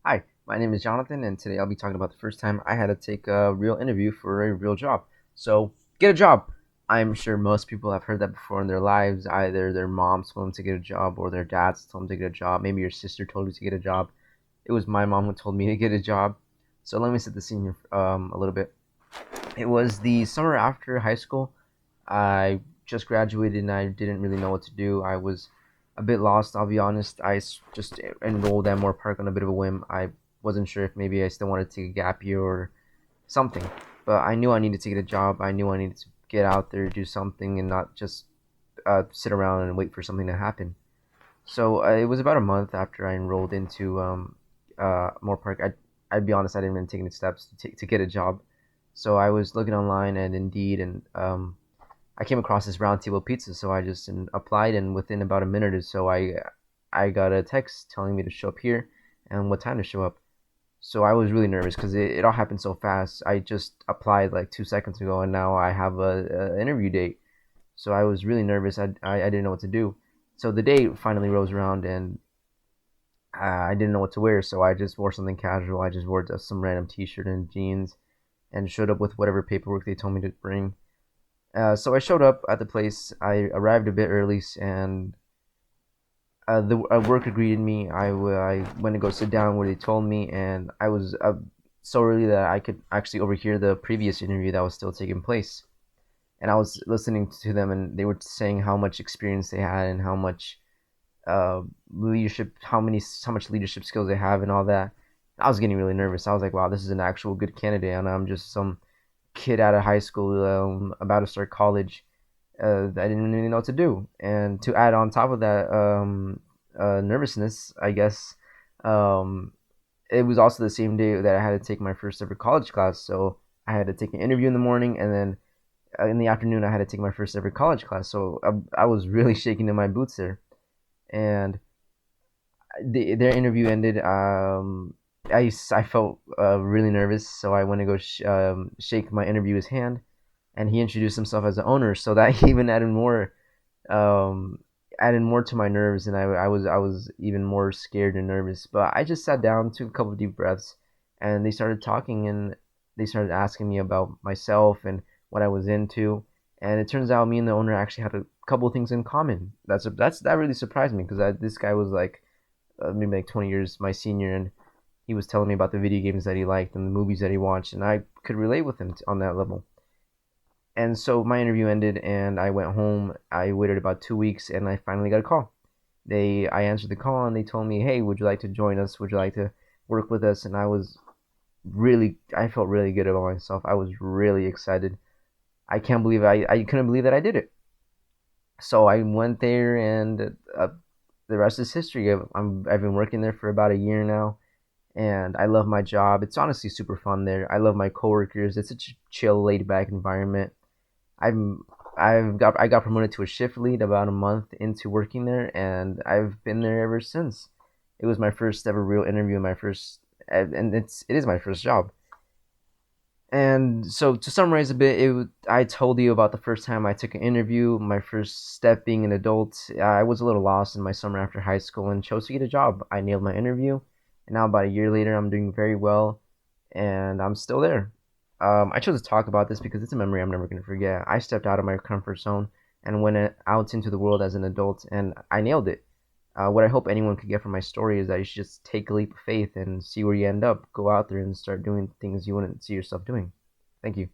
Hi, my name is Jonathan, and today I'll be talking about the first time I had to take a real interview for a real job. So, get a job. I'm sure most people have heard that before in their lives. Either their mom told them to get a job, or their dads told them to get a job. Maybe your sister told you to get a job. It was my mom who told me to get a job. So, let me set the scene here a little bit. It was the summer after high school. I just graduated and I didn't really know what to do. I was a bit lost, I'll be honest. Just enrolled at Moore Park on a bit of a whim. I wasn't sure if maybe I still wanted to take a gap year or something. But I knew I needed to get a job. I knew I needed to get out there, do something, and not just sit around and wait for something to happen. So it was about a month after I enrolled into Moore Park. I'd be honest, I didn't even take any steps to get a job. So I was looking online and Indeed, and I came across this round table pizza. So I just applied, and within about a minute or so, I got a text telling me to show up here and what time to show up. So I was really nervous because it all happened so fast. I just applied like 2 seconds ago, and now I have a interview date. So I was really nervous. I didn't know what to do. So the day finally rolls around, and I didn't know what to wear. So I just wore something casual. I just wore just some random T-shirt and jeans, and showed up with whatever paperwork they told me to bring. So I showed up at the place. I arrived a bit early, and the worker greeted me. I went to go sit down where they told me, and I was so early that I could actually overhear the previous interview that was still taking place. And I was listening to them, and they were saying how much experience they had and how much leadership, how much leadership skills they have, and all that. I was getting really nervous. I was like, wow, this is an actual good candidate, and I'm just some kid out of high school about to start college. I didn't really know what to do, and to add on top of that nervousness, I guess, um, it was also the same day that I had to take my first ever college class. So I had to take an interview in the morning, and then in the afternoon I had to take my first ever college class. So I was really shaking in my boots there, and their interview ended. I felt really nervous, so I went to go shake my interviewer's hand, and he introduced himself as the owner. So that even um, added more to my nerves, and I was even more scared and nervous. But I just sat down, took a couple of deep breaths, and they started talking, and they started asking me about myself and what I was into. And it turns out me and the owner actually had a couple of things in common. That really surprised me because this guy was like maybe like 20 years my senior, and he was telling me about the video games that he liked and the movies that he watched, and I could relate with him on that level. And so my interview ended, and I went home. I waited about 2 weeks, and I finally got a call. I answered the call, and they told me, "Hey, would you like to join us? Would you like to work with us?" And I felt really good about myself. I was really excited. I couldn't believe that I did it. So I went there, and the rest is history. I've been working there for about a year now, and I love my job. It's honestly super fun there. I love my coworkers. It's a chill, laid back environment. I'm I got promoted to a shift lead about a month into working there, and I've been there ever since. It was my first ever real interview, my first, and it is my first job. And so to summarize a bit, I told you about the first time I took an interview, my first step being an adult. I was a little lost in my summer after high school and chose to get a job. I nailed my interview, and now about a year later, I'm doing very well, and I'm still there. I chose to talk about this because it's a memory I'm never going to forget. I stepped out of my comfort zone and went out into the world as an adult, and I nailed it. What I hope anyone could get from my story is that you should just take a leap of faith and see where you end up. Go out there and start doing things you wouldn't see yourself doing. Thank you.